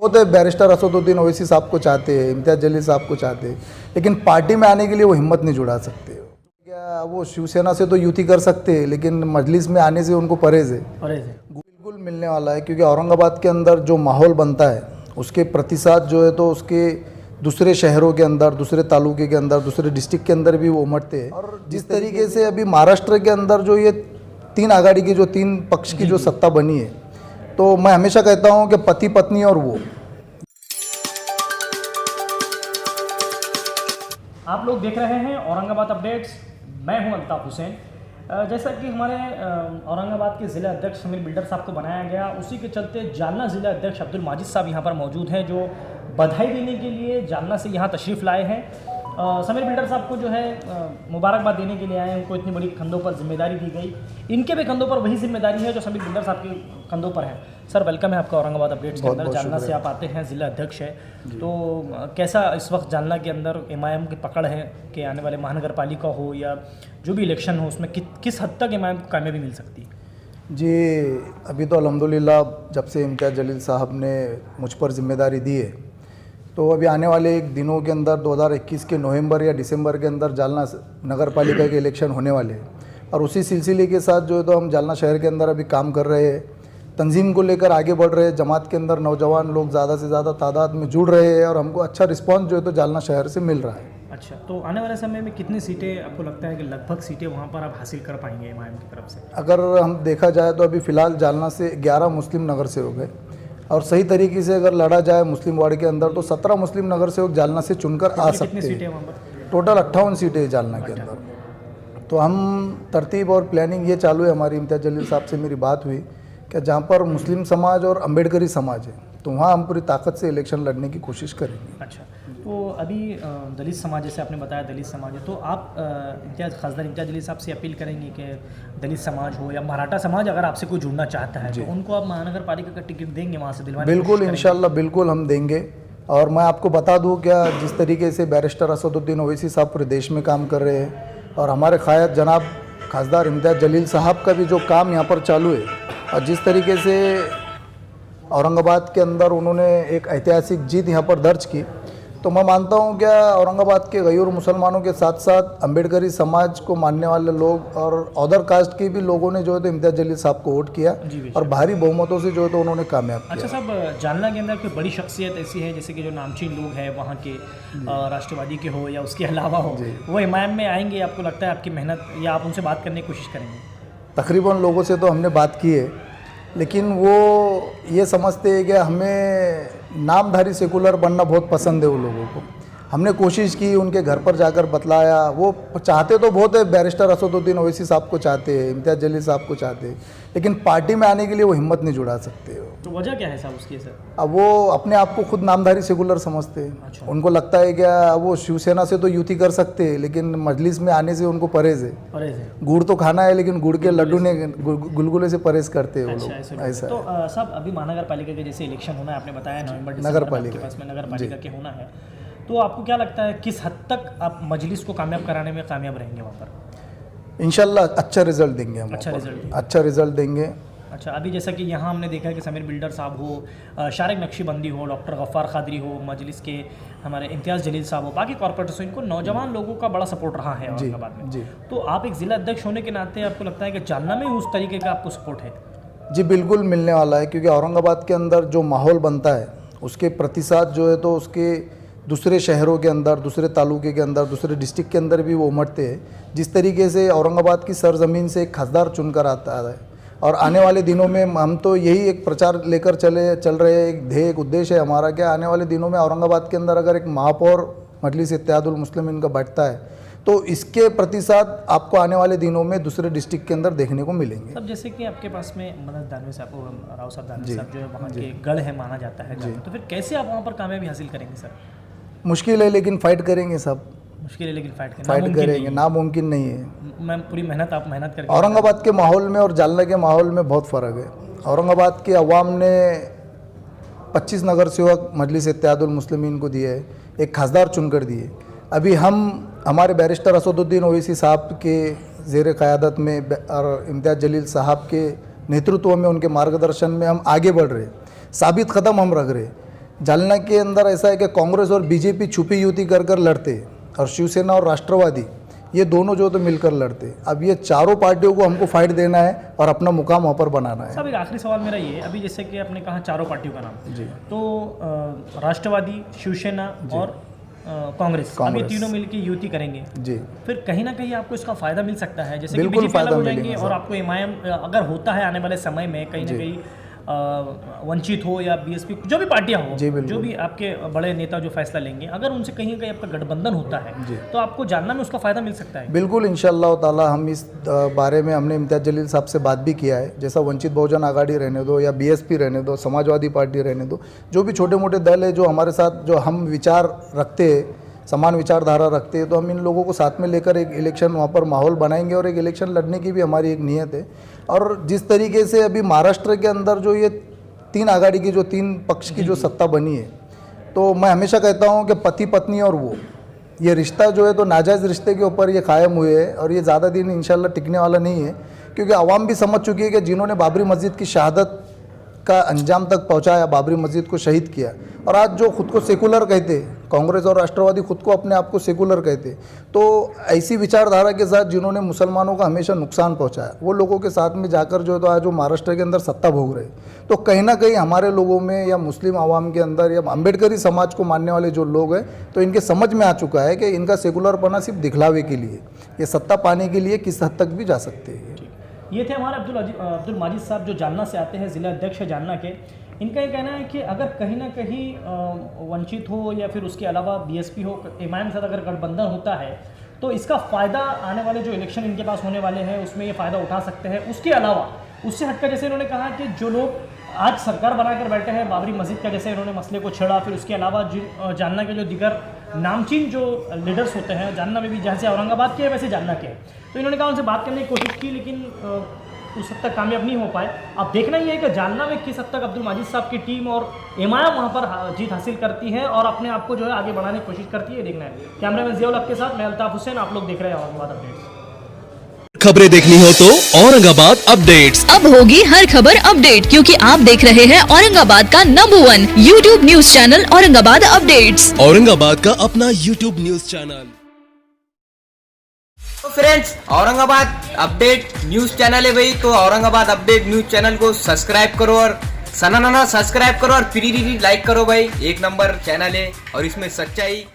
वो तो बैरिस्टर असदुद्दीन ओवैसी साहब को चाहते हैं, इम्तियाज़ जलील साहब को चाहते हैं, लेकिन पार्टी में आने के लिए वो हिम्मत नहीं जुटा सकते। क्या वो शिवसेना से तो युति कर सकते हैं, लेकिन मजलिस में आने से उनको परहेज है। बिल्कुल मिलने वाला है, क्योंकि औरंगाबाद के अंदर जो माहौल बनता है उसके प्रतिशत जो है तो उसके दूसरे शहरों के अंदर, दूसरे तालुके के अंदर, दूसरे डिस्ट्रिक्ट के अंदर भी वो उमड़ते हैं। और जिस तरीके से अभी महाराष्ट्र के अंदर जो ये 3 आघाड़ी की जो 3 पक्ष की जो सत्ता बनी है, तो मैं हमेशा कहता हूँ कि पति पत्नी और वो। आप लोग देख रहे हैं औरंगाबाद अपडेट्स, मैं हूं अल्ताफ हुसैन। जैसा कि हमारे औरंगाबाद के ज़िला अध्यक्ष समीर बिल्डर साहब को बनाया गया, उसी के चलते जालना ज़िला अध्यक्ष अब्दुल माजिद साहब यहां पर मौजूद हैं, जो बधाई देने के लिए जालना से यहां तशरीफ़ लाए हैं। समीर बिल्डर साहब को जो है मुबारकबाद देने के लिए आए हैं। उनको इतनी बड़ी कंधों पर जिम्मेदारी दी गई, इनके भी कंधों पर वही जिम्मेदारी है जो समीर बिल्डर साहब के कंधों पर है। सर, वेलकम है आपका औरंगाबाद अपडेट्स के अंदर। जालना से आप आते हैं, ज़िला अध्यक्ष है, तो कैसा इस वक्त जालना के अंदर एमआईएम की पकड़ है कि आने वाले महानगर पालिका हो या जो भी इलेक्शन हो उसमें किस हद तक एमआईएम को कामयाबी मिल सकती है? जी, अभी तो अल्हम्दुलिल्लाह जब से इम्तियाज़ जलील साहब ने मुझ पर जिम्मेदारी दी है, तो अभी आने वाले एक दिनों के अंदर 2021 के नवंबर या दिसंबर के अंदर जालना नगर पालिका के इलेक्शन होने वाले हैं। और उसी सिलसिले के साथ जो है तो हम जालना शहर के अंदर अभी काम कर रहे हैं, तंजीम को लेकर आगे बढ़ रहे हैं। जमात के अंदर नौजवान लोग ज़्यादा से ज़्यादा तादाद में जुड़ रहे हैं और हमको अच्छा रिस्पांस जो है तो जालना शहर से मिल रहा है। अच्छा, तो आने वाले समय में कितनी सीटें आपको लगता है कि लगभग सीटें वहाँ पर आप हासिल कर पाएंगे एमआईएम की तरफ से? अगर हम देखा जाए तो अभी फ़िलहाल जालना से 11 मुस्लिम नगर सेवक है, और सही तरीके से अगर लड़ा जाए मुस्लिम वार्ड के अंदर तो 17 मुस्लिम नगर सेवक जालना से चुनकर आ सकते हैं। टोटल 58 सीटें हैं जालना के अंदर। तो हम तरतीब और प्लानिंग ये चालू है हमारी। इम्तियाज़ जलील साहब से मेरी बात हुई कि जहाँ पर मुस्लिम समाज और अम्बेडकरी समाज है तो वहाँ हम पूरी ताकत से इलेक्शन लड़ने की कोशिश करेंगे। अच्छा, तो अभी दलित समाज, जैसे आपने बताया दलित समाज है, तो आप खासदार इम्तियाज़ जलील साहब से अपील करेंगे कि दलित समाज हो या मराठा समाज अगर आपसे कोई जुड़ना चाहता है तो उनको आप महानगर पालिका का टिकट देंगे वहाँ से दिलवाने? बिल्कुल, इंशाल्लाह बिल्कुल हम देंगे। और मैं आपको बता दूं क्या, जिस तरीके से बैरिस्टर असदुद्दीन ओवैसी साहब पूरे देश में काम कर रहे हैं और हमारे क़ायद जनाब खासदार इम्तियाज़ जलील साहब का भी जो काम यहाँ पर चालू है, और जिस तरीके से औरंगाबाद के अंदर उन्होंने एक ऐतिहासिक जीत यहाँ पर दर्ज की, तो मैं मानता हूँ क्या औरंगाबाद के गैर मुसलमानों के साथ साथ अम्बेडकरी समाज को मानने वाले लोग और अदर कास्ट के भी लोगों ने जो है तो इम्तियाज़ जलील साहब को वोट किया और भारी बहुमतों से जो है तो उन्होंने कामयाब किया। अच्छा साहब, जालना के अंदर कोई बड़ी शख्सियत ऐसी है जैसे कि जो नामचीन लोग हैं वहाँ के, राष्ट्रवादी के हो या उसके अलावा हो, वो एमआईएम में आएंगे? आपको लगता है आपकी मेहनत या आप उनसे बात करने की कोशिश करेंगे? तकरीबन लोगों से तो हमने बात की है, लेकिन वो ये समझते हैं कि हमें नामधारी सेकुलर बनना बहुत पसंद है वो लोगों को। हमने कोशिश की, उनके घर पर जाकर बतलाया, वो चाहते तो बहुत है, बैरिस्टर असदुद्दीन ओवैसी साहब को चाहते हैं, इम्तियाज़ जलील साहब को चाहते हैं, लेकिन पार्टी में आने के लिए वो हिम्मत नहीं जुटा सकते। तो वजह क्या है साहब उसकी? सर, अब वो अपने आप को खुद नामधारी सेकुलर समझते हैं। अच्छा। उनको लगता है क्या वो शिवसेना से तो युति कर सकते हैं, लेकिन मजलिस में आने से उनको परहेज है। गुड़ तो खाना है लेकिन गुड़ के लड्डू ने गुलगुले से परहेज करते हैं वो लोग। ऐसा तो साहब, अभी महानगर पालिका के जैसे इलेक्शन होना है, आपने बताया नवंबर नगर पालिका के पास में नगर पालिका के होना है, तो आपको क्या लगता है किस हद तक आप मजलिस को कामयाब कराने में कामयाब रहेंगे वहाँ पर? इंशाल्लाह अच्छा रिजल्ट देंगे हम। अच्छा रिजल्ट देंगे। अच्छा, अभी जैसा कि यहाँ हमने देखा है कि समीर बिल्डर साहब हो, शारिक नक्शीबंदी हो, डॉक्टर गफ्फार खादरी हो, मजलिस के हमारे इम्तियाज़ जलील साहब हो, बाकी कॉर्पोरेटर्स हो, इनको नौजवान लोगों का बड़ा सपोर्ट रहा है औरंगाबाद में। तो आप एक ज़िला अध्यक्ष होने के नाते आपको लगता है कि जालना में उस तरीके का आपको सपोर्ट है? जी बिल्कुल मिलने वाला है, क्योंकि औरंगाबाद के अंदर जो माहौल बनता है उसके प्रतिशत जो है तो उसके दूसरे शहरों के अंदर, दूसरे तालुके के अंदर, दूसरे डिस्ट्रिक्ट के अंदर भी वो उमड़ते हैं। जिस तरीके से औरंगाबाद की सरजमीन से एक खासदार चुनकर आता है, और आने वाले दिनों में हम तो यही एक प्रचार लेकर चल रहे हैं, एक ध्येय, एक उद्देश्य है हमारा क्या, आने वाले दिनों में औरंगाबाद के अंदर अगर एक महापौर मजलिस इत्तेहादुल मुस्लिमीन का बैठता है तो इसके प्रतिशत आपको आने वाले दिनों में दूसरे डिस्ट्रिक्ट के अंदर देखने को मिलेंगे। सब जैसे कि आपके पास में मदद दानवे साहब, राव साहब दानवे साहब जो है वहाँ के गढ़ है माना जाता है, तो फिर कैसे आप वहाँ पर कामयाबी हासिल करेंगे सर? मुश्किल है लेकिन फाइट करेंगे सब। मुश्किल है लेकिन फाइट करेंगे, नामुमकिन नहीं है। मैं पूरी मेहनत, आप मेहनत करके। औरंगाबाद के माहौल में और जालना के माहौल में बहुत फ़र्क है। औरंगाबाद के अवाम ने 25 नगर सेवक मजलिस इत्तेहादुल मुस्लिमीन को दिए है, एक खासदार चुनकर दिए। अभी हम हमारे बैरिस्टर असदुद्दीन ओवैसी साहब के ज़ेर क़यादत में और इम्तियाज़ जलील साहब के नेतृत्व में, उनके मार्गदर्शन में हम आगे बढ़ रहे, साबित कदम हम रख रहे। जालना के अंदर ऐसा है कि कांग्रेस और बीजेपी छुपी युति कर कर लड़ते हैं और शिवसेना और राष्ट्रवादी ये दोनों जो तो मिलकर लड़ते हैं। अब ये चारों पार्टियों को हमको फाइट देना है और अपना मुकाम वहाँ पर बनाना है। साहब एक आखिरी सवाल मेरा ये, अभी जैसे कि आपने कहा चारों पार्टियों का नाम, जी। तो राष्ट्रवादी, शिवसेना और कांग्रेस, अब ये तीनों मिलकर युति करेंगे जी, फिर कहीं ना कहीं आपको इसका फायदा मिल सकता है, जैसे कि बिल्कुल बीजेपी अलग फायदा हो जाएंगे मिलेगा और सर। आपको एमआईएम अगर होता है आने वाले समय में कहीं ना कहीं वंचित हो या बीएसपी जो भी पार्टियां हो, जी, बिल्कुल। जो भी आपके बड़े नेता जो फैसला लेंगे, अगर उनसे कहीं ना कहीं आपका गठबंधन होता है जी। तो आपको जानना में उसका फायदा मिल सकता है। बिल्कुल इंशाअल्लाह ताला हम इस बारे में हमने इम्तियाज़ जलील साहब से बात भी किया है। जैसा वंचित बहुजन आघाड़ी रहने दो या बीएसपी रहने दो, समाजवादी पार्टी रहने दो, जो भी छोटे मोटे दल है जो हमारे साथ जो हम विचार रखते हैं, समान विचारधारा रखते हैं, तो हम इन लोगों को साथ में लेकर एक इलेक्शन वहाँ पर माहौल बनाएंगे और एक इलेक्शन लड़ने की भी हमारी एक नीयत है। और जिस तरीके से अभी महाराष्ट्र के अंदर जो ये 3 आघाड़ी की जो 3 पक्ष की जो सत्ता बनी है, तो मैं हमेशा कहता हूँ कि पति पत्नी और वो ये रिश्ता जो है तो नाजायज़ रिश्ते के ऊपर ये कायम हुए है और ये ज़्यादा दिन इंशाल्लाह टिकने वाला नहीं है, क्योंकि आवाम भी समझ चुकी है कि जिन्होंने बाबरी मस्जिद की शहादत का अंजाम तक पहुंचाया, बाबरी मस्जिद को शहीद किया, और आज जो खुद को सेकुलर कहते, कांग्रेस और राष्ट्रवादी खुद को अपने आप को सेकुलर कहते, तो ऐसी विचारधारा के साथ जिन्होंने मुसलमानों का हमेशा नुकसान पहुंचाया, वो लोगों के साथ में जाकर जो है तो आज जो महाराष्ट्र के अंदर सत्ता भोग रहे, तो कहीं ना कहीं हमारे लोगों में या मुस्लिम आवाम के अंदर या अम्बेडकरी समाज को मानने वाले जो लोग हैं, तो इनके समझ में आ चुका है कि इनका सेकुलरपना सिर्फ दिखलावे के लिए, ये सत्ता पाने के लिए किस हद तक भी जा सकते हैं। ये थे हमारे अब्दुल माजिद साहब जो जालना से आते हैं, ज़िला अध्यक्ष है जालना के। इनका ये कहना है कि अगर कहीं ना कहीं वंचित हो या फिर उसके अलावा बीएसपी हो, एमआईएम के साथ अगर गठबंधन होता है तो इसका फ़ायदा आने वाले जो इलेक्शन इनके पास होने वाले हैं उसमें ये फ़ायदा उठा सकते हैं। उसके अलावा उससे हटकर जैसे इन्होंने कहा कि जो लोग आज सरकार बनाकर बैठे हैं, बाबरी मस्जिद का जैसे इन्होंने मसले को छेड़ा, फिर उसके अलावा जालना के जो दिगर नामचीन जो लीडर्स होते हैं, जालना में भी जैसे औरंगाबाद के हैं वैसे जालना के हैं, तो इन्होंने कहा उनसे बात करने की कोशिश की लेकिन उस हद तक कामयाब नहीं हो पाए। अब देखना ही है कि जालना में किस हद तक अब्दुल माजिद साहब की टीम और एमआईएम वहाँ पर जीत हासिल करती है और अपने आप को जो है आगे बढ़ाने की कोशिश करती है, देखना है। कैमरामैन जियाउल हक के साथ मैं अल्ताफ हुसैन, आप लोग देख रहे हैं औरंगाबाद अपडेट्स। खबरें देखनी हो तो औरंगाबाद अपडेट्स। अब होगी हर खबर अपडेट, क्योंकि आप देख रहे हैं औरंगाबाद का number 1 YouTube news channel Aurangabad updates. Aurangabad का अपना यूट्यूब न्यूज चैनल। तो friends, Aurangabad update news channel है भाई, तो औरंगाबाद अपडेट न्यूज चैनल को सब्सक्राइब करो और सब्सक्राइब करो और फिर लाइक करो भाई। एक नंबर चैनल है और इसमें सच्चाई